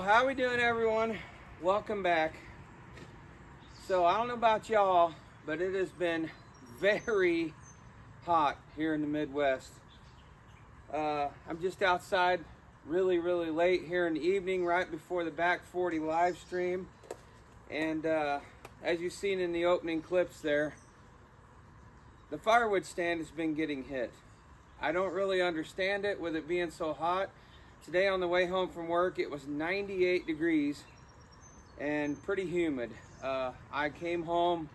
Well, how we doing, everyone? Welcome back. So I don't know about y'all, but it has been very hot here in the Midwest. I'm just outside really late here in the evening, right before the Back 40 live stream. And as you've seen in the opening clips there, the firewood stand has been getting hit. I don't really understand it with it being so hot. Today on the way home from work, it was 98 degrees and pretty humid. I came home,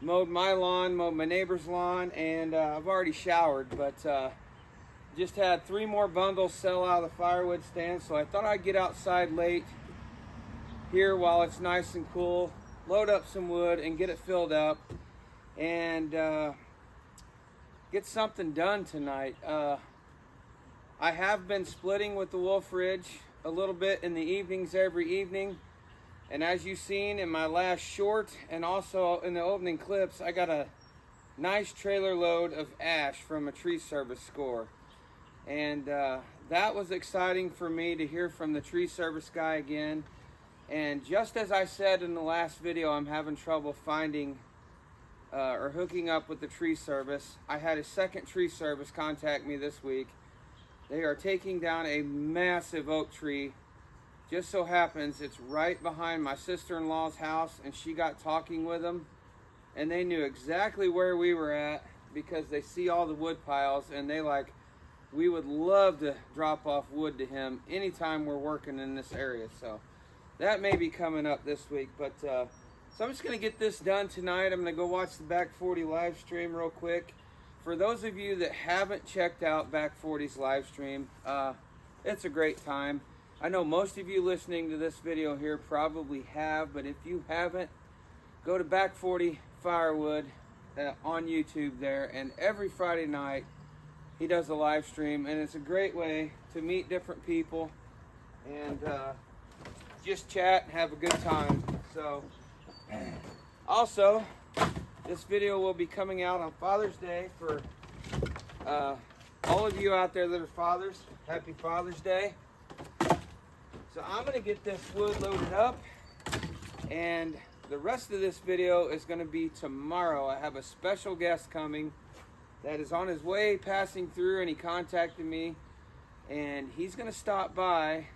mowed my lawn, mowed my neighbor's lawn, and I've already showered, but just had 3 more bundles sell out of the firewood stand, so I thought I'd get outside late here while it's nice and cool, load up some wood and get it filled up, and get something done tonight. I have been splitting with the Wolf Ridge a little bit in the evenings every evening. And as you've seen in my last short and also in the opening clips, I got a nice trailer load of ash from a tree service score. And that was exciting for me to hear from the tree service guy again. And just as I said in the last video, I'm having trouble finding or hooking up with the tree service. I had a second tree service contact me this week. They are taking down a massive oak tree. Just so happens it's right behind my sister-in-law's house, and she got talking with them, and they knew exactly where we were at because they see all the wood piles, and they like, we would love to drop off wood to him anytime we're working in this area. So that may be coming up this week, but so I'm just going to get this done tonight. I'm going to go watch the Back 40 live stream real quick. For those of you that haven't checked out Back 40's live stream, it's a great time. I know most of you listening to this video here probably have, but if you haven't, go to Back 40 Firewood on YouTube there, and every Friday night he does a live stream, and it's a great way to meet different people and just chat and have a good time. So also, this video will be coming out on Father's Day for all of you out there that are fathers. Happy Father's Day. So I'm going to get this wood loaded up, and the rest of this video is going to be tomorrow. I have a special guest coming that is on his way passing through, and he contacted me, and he's going to stop by,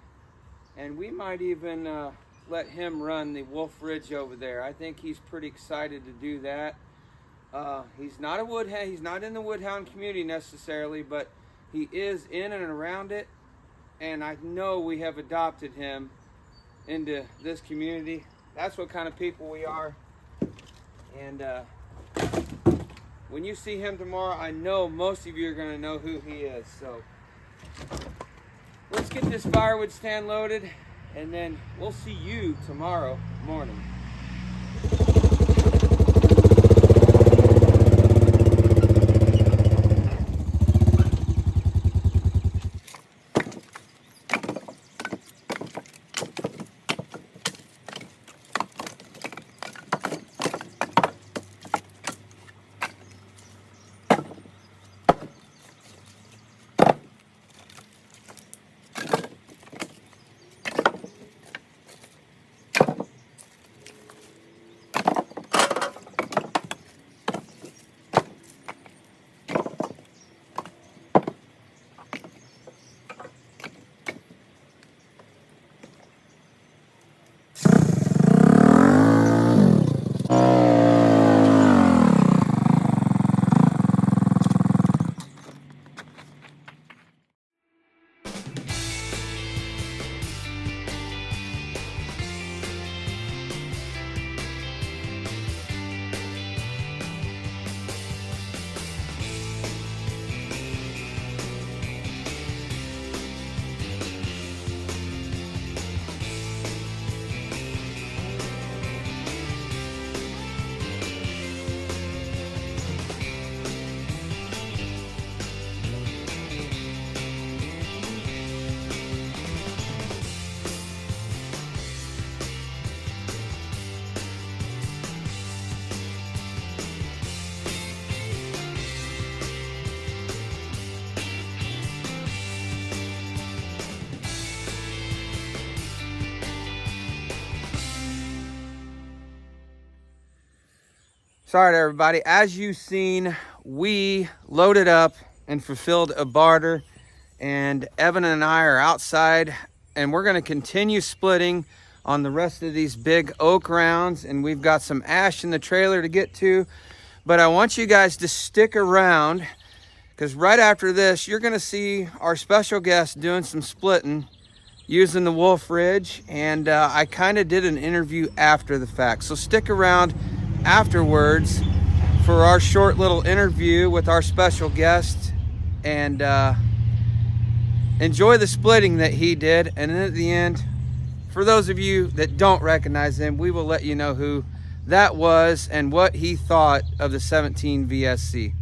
and we might even let him run the Wolf Ridge over there. I think he's pretty excited to do that. He's not a woodhound. He's not in the woodhound community necessarily, but he is in and around it. And I know we have adopted him into this community. That's what kind of people we are. And when you see him tomorrow, I know most of you are going to know who he is. So let's get this firewood stand loaded, and then we'll see you tomorrow morning. Sorry to everybody. As you've seen, we loaded up and fulfilled a barter, and Evan and I are outside, and we're going to continue splitting on the rest of these big oak rounds, and we've got some ash in the trailer to get to. But I want you guys to stick around, because right after this, you're going to see our special guest doing some splitting using the Wolf Ridge, and I kind of did an interview after the fact. So stick around afterwards for our short little interview with our special guest, and enjoy the splitting that he did. And then at the end, for those of you that don't recognize him, we will let you know who that was and what he thought of the 17 VSC.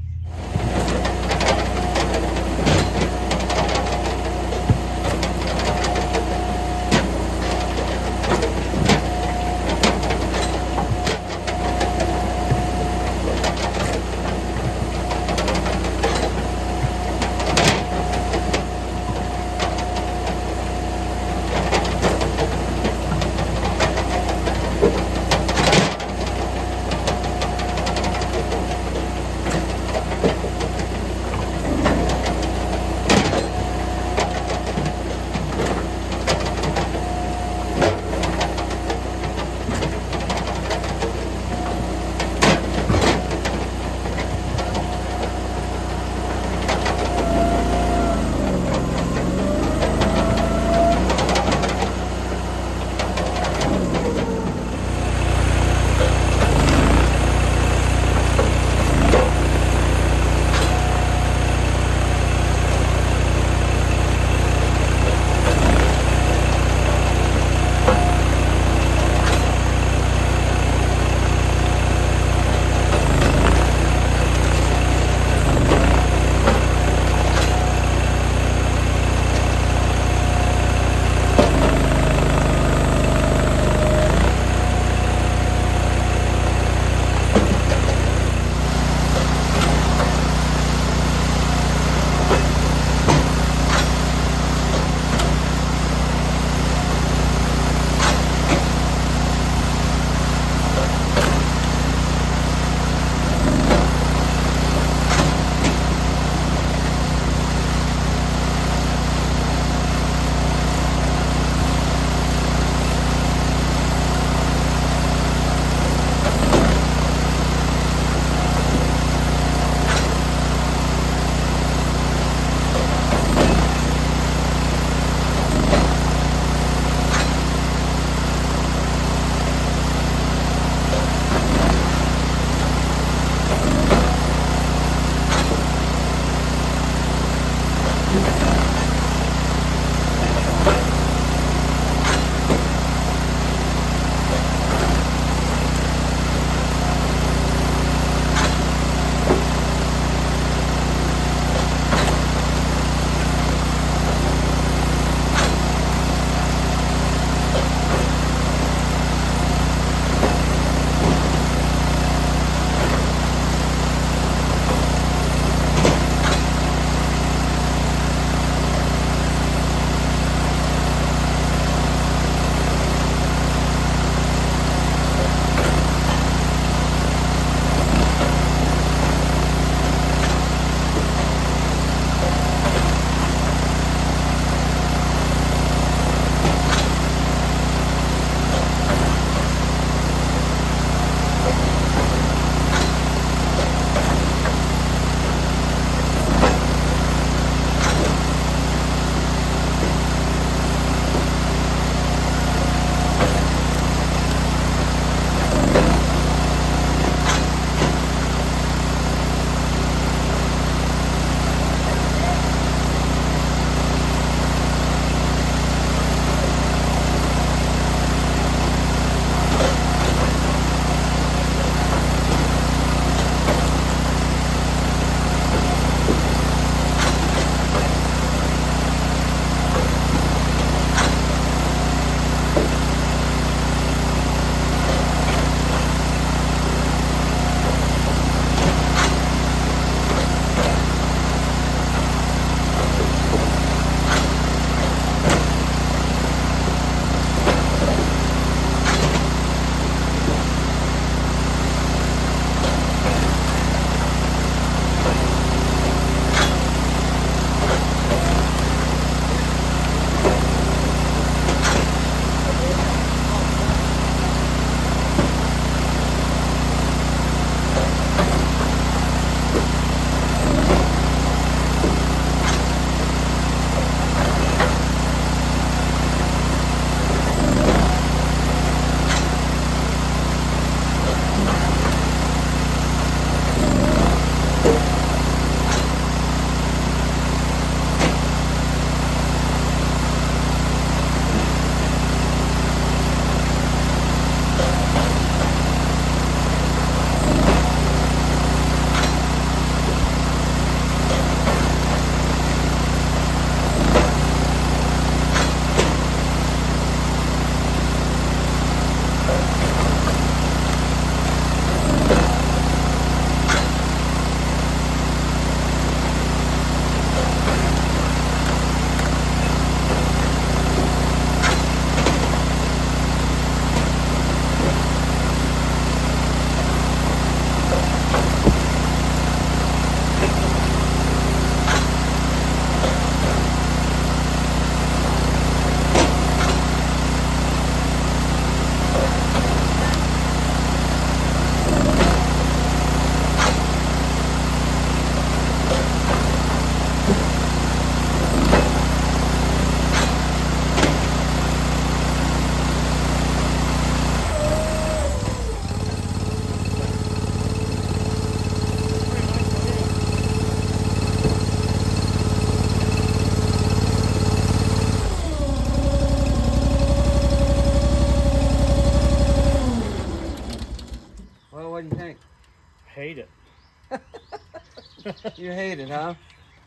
You hate it, huh?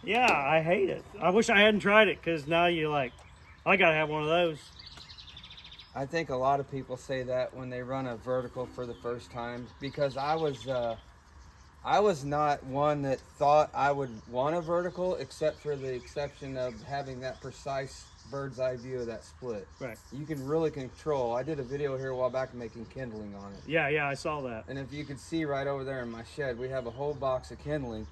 Yeah, I hate it. I wish I hadn't tried it, because now you're like, I gotta have one of those. I think a lot of people say that when they run a vertical for the first time, because I was not one that thought I would want a vertical, except for the exception of having that precise bird's eye view of that split. Right. You can really control. I did a video here a while back making kindling on it. Yeah, I saw that. And if you could see right over there in my shed, we have a whole box of kindling.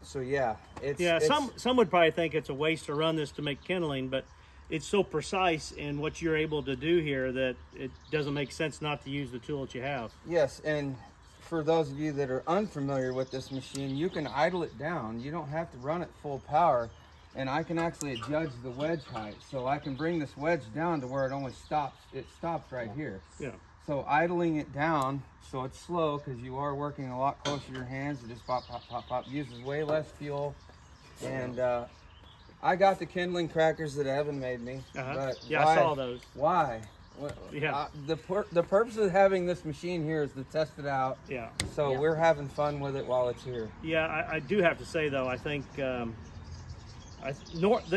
So yeah, it's some would probably think it's a waste to run this to make kindling, but it's so precise in what you're able to do here that it doesn't make sense not to use the tool that you have. Yes, and for those of you that are unfamiliar with this machine, you can idle it down. You don't have to run it full power, and I can actually adjust the wedge height. So I can bring this wedge down to where it only stops. It stops right here. Yeah. So idling it down, so it's slow, because you are working a lot closer to your hands. It just pop, pop, pop, pop. Uses way less fuel. And I got the kindling crackers that Evan made me. But yeah, I saw those. Why? Yeah. The purpose of having this machine here is to test it out. Yeah. So we're having fun with it while it's here. Yeah, I do have to say though, I think they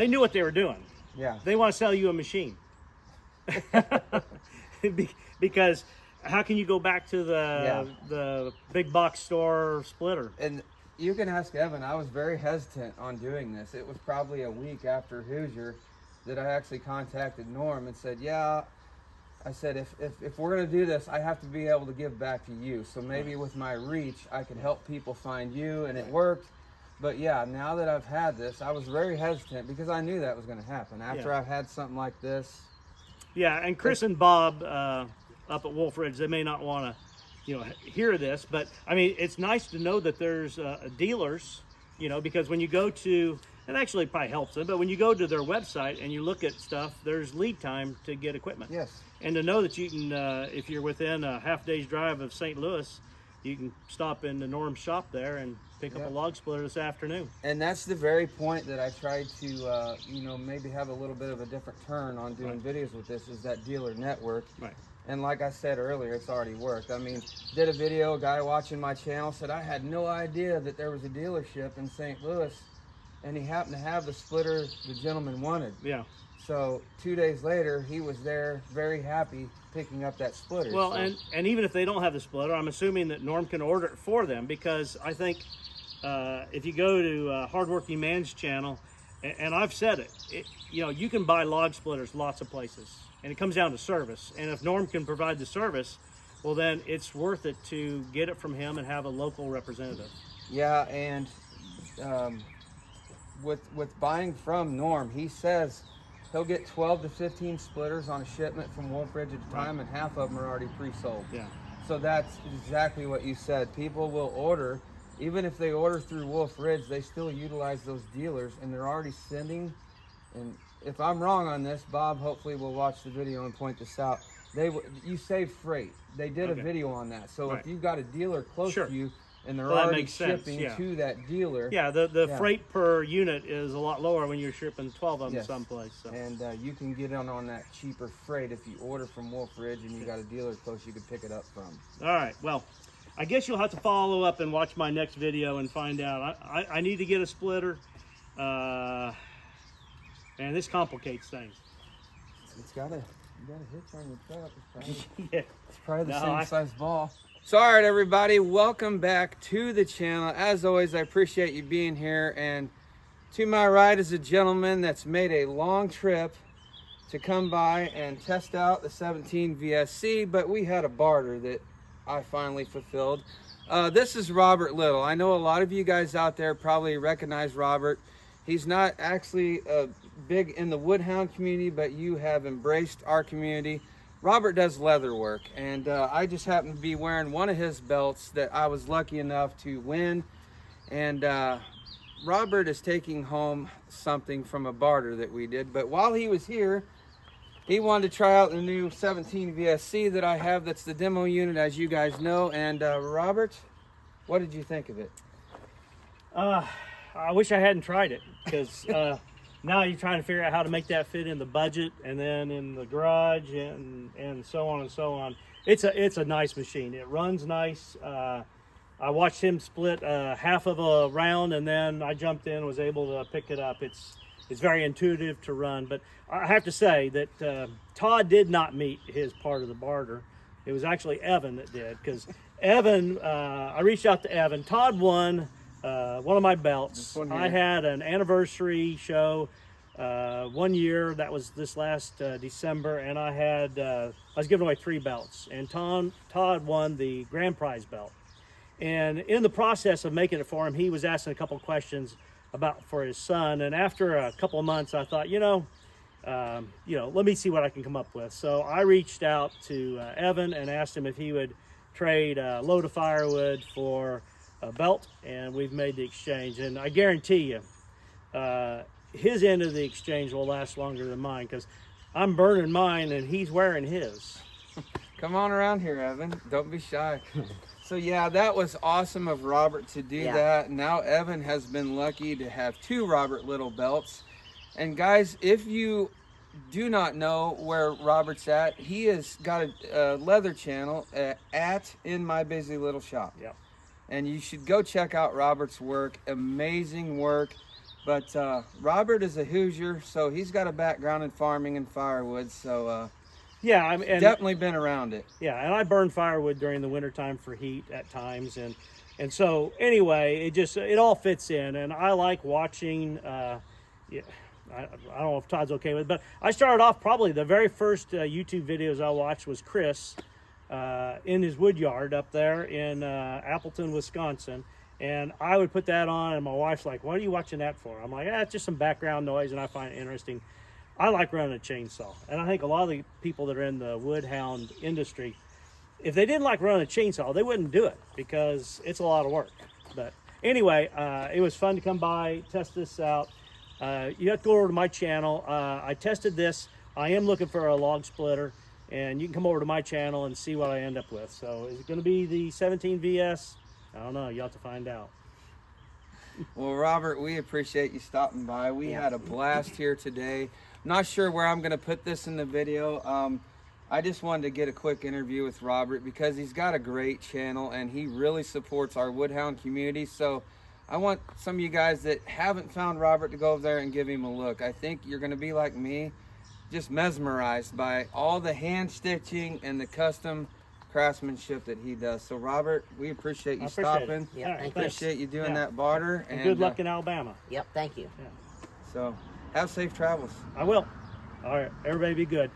knew what they were doing. Yeah. They want to sell you a machine. Because how can you go back to the big box store splitter? And you can ask Evan. I was very hesitant on doing this. It was probably a week after Hoosier that I actually contacted Norm and said, yeah, I said, if we're going to do this, I have to be able to give back to you. So maybe with my reach, I could help people find you, and it worked. But yeah, now that I've had this, I was very hesitant because I knew that was going to happen. After I've had something like this. Yeah, and Chris and Bob up at Wolf Ridge, they may not want to, hear this, but I mean, it's nice to know that there's dealers, because when you go to, it actually probably helps them, but when you go to their website and you look at stuff, there's lead time to get equipment. Yes. And to know that you can, if you're within a half day's drive of St. Louis, you can stop in the Norm's shop there and pick up a log splitter this afternoon. And that's the very point that I tried to, maybe have a little bit of a different turn on doing videos with this, is that dealer network. Right. And like I said earlier, it's already worked. I mean, did a video, a guy watching my channel said, I had no idea that there was a dealership in St. Louis, and he happened to have the splitter the gentleman wanted. Yeah. So 2 days later, he was there, very happy, picking up that splitter. Well, and even if they don't have the splitter, I'm assuming that Norm can order it for them, because I think if you go to Hardworking Man's channel, and I've said it, you can buy log splitters lots of places, and it comes down to service. And if Norm can provide the service, well, then it's worth it to get it from him and have a local representative. Yeah, and with buying from Norm, he says he'll get 12 to 15 splitters on a shipment from Wolf Ridge at a time, and half of them are already pre-sold. Yeah. So that's exactly what you said. People will order, even if they order through Wolf Ridge, they still utilize those dealers, and they're already sending. And if I'm wrong on this, Bob hopefully will watch the video and point this out. You save freight. They did a video on that. So if you've got a dealer close to you, and they're already shipping to that dealer. Yeah, the freight per unit is a lot lower when you're shipping 12 of them someplace. So. And you can get on that cheaper freight if you order from Wolf Ridge and you got a dealer close you can pick it up from. All right, well, I guess you'll have to follow up and watch my next video and find out. I need to get a splitter, and this complicates things. It's got a hitch on your truck. It's probably the same size ball. So, all right, everybody, welcome back to the channel. As always, I appreciate you being here. And to my right is a gentleman that's made a long trip to come by and test out the 17 VSC, but we had a barter that I finally fulfilled. This is Robert Little. I know a lot of you guys out there probably recognize Robert. He's not actually big in the woodhound community, but you have embraced our community. Robert does leather work, and I just happened to be wearing one of his belts that I was lucky enough to win. And Robert is taking home something from a barter that we did. But while he was here, he wanted to try out the new 17 VSC that I have. That's the demo unit, as you guys know. And Robert, what did you think of it? I wish I hadn't tried it, because now you're trying to figure out how to make that fit in the budget and then in the garage and so on and so on. It's a nice machine. It runs nice. I watched him split half of a round, and then I jumped in and was able to pick it up. It's very intuitive to run, but I have to say that Todd did not meet his part of the barter. It was actually Evan that did, because Evan, I reached out to Evan. Todd won one of my belts. I had an anniversary show 1 year, that was this last December, and I was giving away 3 belts, and Todd won the grand prize belt. And in the process of making it for him, he was asking a couple questions for his son. And after a couple of months, I thought, let me see what I can come up with. So I reached out to Evan and asked him if he would trade a load of firewood for a belt, and we've made the exchange. And I guarantee you, his end of the exchange will last longer than mine, because I'm burning mine and he's wearing his. Come on around here, Evan. Don't be shy. So yeah, that was awesome of Robert to do that. Now Evan has been lucky to have 2 Robert Little belts. And guys, if you do not know where Robert's at, he has got a leather channel at In My Busy Little Shop. Yep. And you should go check out Robert's work. Amazing work. But Robert is a Hoosier, so he's got a background in farming and firewood. So yeah, I mean, definitely been around it. Yeah, and I burn firewood during the wintertime for heat at times, and so anyway, it all fits in, and I like watching. I don't know if Todd's okay with it, but I started off, probably the very first YouTube videos I watched was Chris in his wood yard up there in Appleton, Wisconsin. And I would put that on, and my wife's like, "What are you watching that for?" I'm like, "It's just some background noise, and I find it interesting." I like running a chainsaw, and I think a lot of the people that are in the wood hound industry, if they didn't like running a chainsaw, they wouldn't do it, because it's a lot of work. But anyway, it was fun to come by, test this out. You have to go over to my channel. I tested this. I am looking for a log splitter, and you can come over to my channel and see what I end up with. So is it going to be the 17 VS? I don't know. You'll have to find out. Well, Robert, we appreciate you stopping by. We had a blast here today. I'm not sure where I'm going to put this in the video. I just wanted to get a quick interview with Robert, because he's got a great channel and he really supports our woodhound community. So I want some of you guys that haven't found Robert to go over there and give him a look. I think you're going to be like me, just mesmerized by all the hand stitching and the custom craftsmanship that he does. So Robert, we appreciate you stopping. Yeah, appreciate you doing that barter, and good luck in Alabama. Yep, thank you. Yeah. So have safe travels. I will. All right, everybody be good.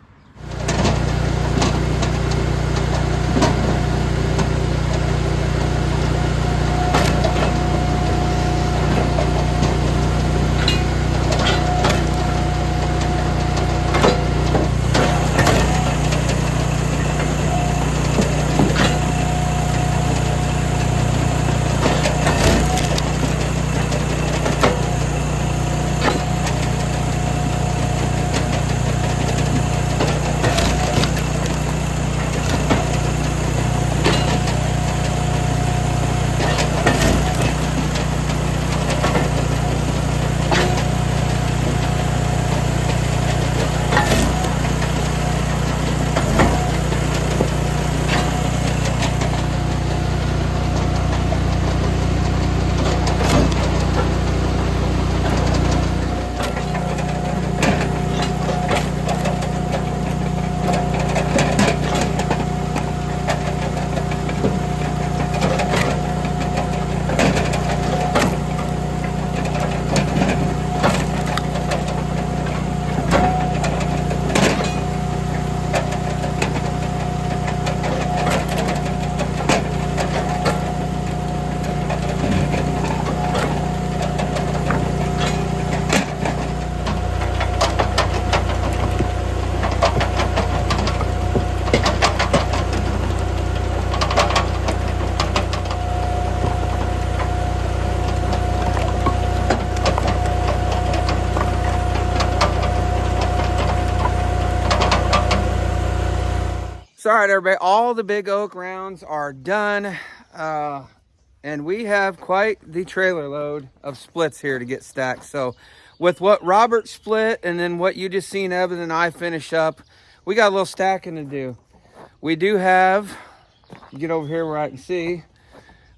So, all right, everybody, all the big oak rounds are done. And we have quite the trailer load of splits here to get stacked. So with what Robert split and then what you just seen Evan and I finish up, we got a little stacking to do. We do have, get over here where I can see,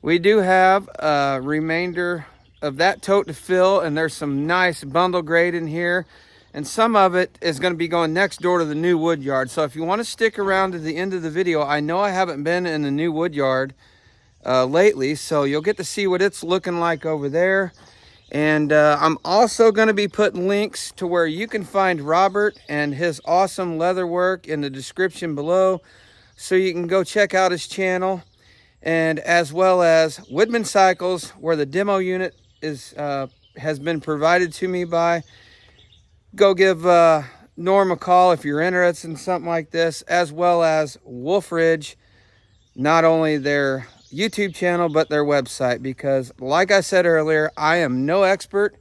We do have a remainder of that tote to fill, and there's some nice bundle grade in here. And some of it is going to be going next door to the new wood yard. So if you want to stick around to the end of the video, I know I haven't been in the new wood yard lately, so you'll get to see what it's looking like over there. And I'm also going to be putting links to where you can find Robert and his awesome leather work in the description below, so you can go check out his channel, and as well as Widman Cycles, where the demo unit is has been provided to me by. Go give Norm a call if you're interested in something like this, as well as Wolf Ridge, not only their YouTube channel, but their website, because like I said earlier, I am no expert.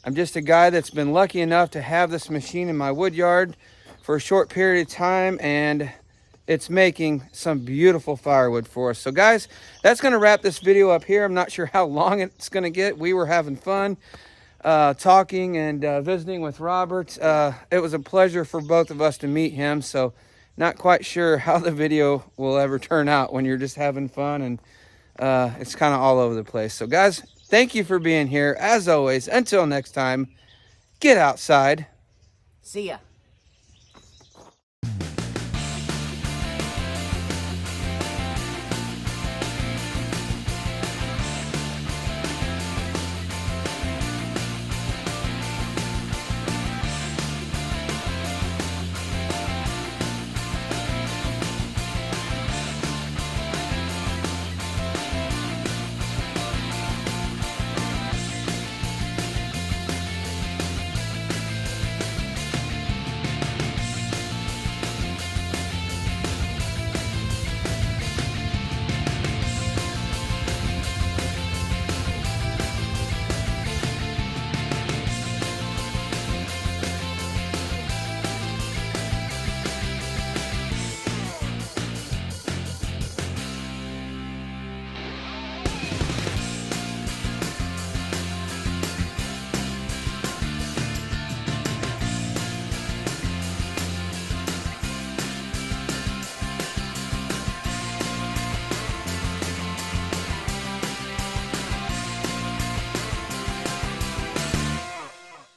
I'm just a guy that's been lucky enough to have this machine in my wood yard for a short period of time, and it's making some beautiful firewood for us. So guys, that's going to wrap this video up here. I'm not sure how long it's going to get. We were having fun talking and visiting with Robert. It was a pleasure for both of us to meet him, so not quite sure how the video will ever turn out when you're just having fun, and it's kind of all over the place. So guys, thank you for being here. As always, until next time, get outside. See ya.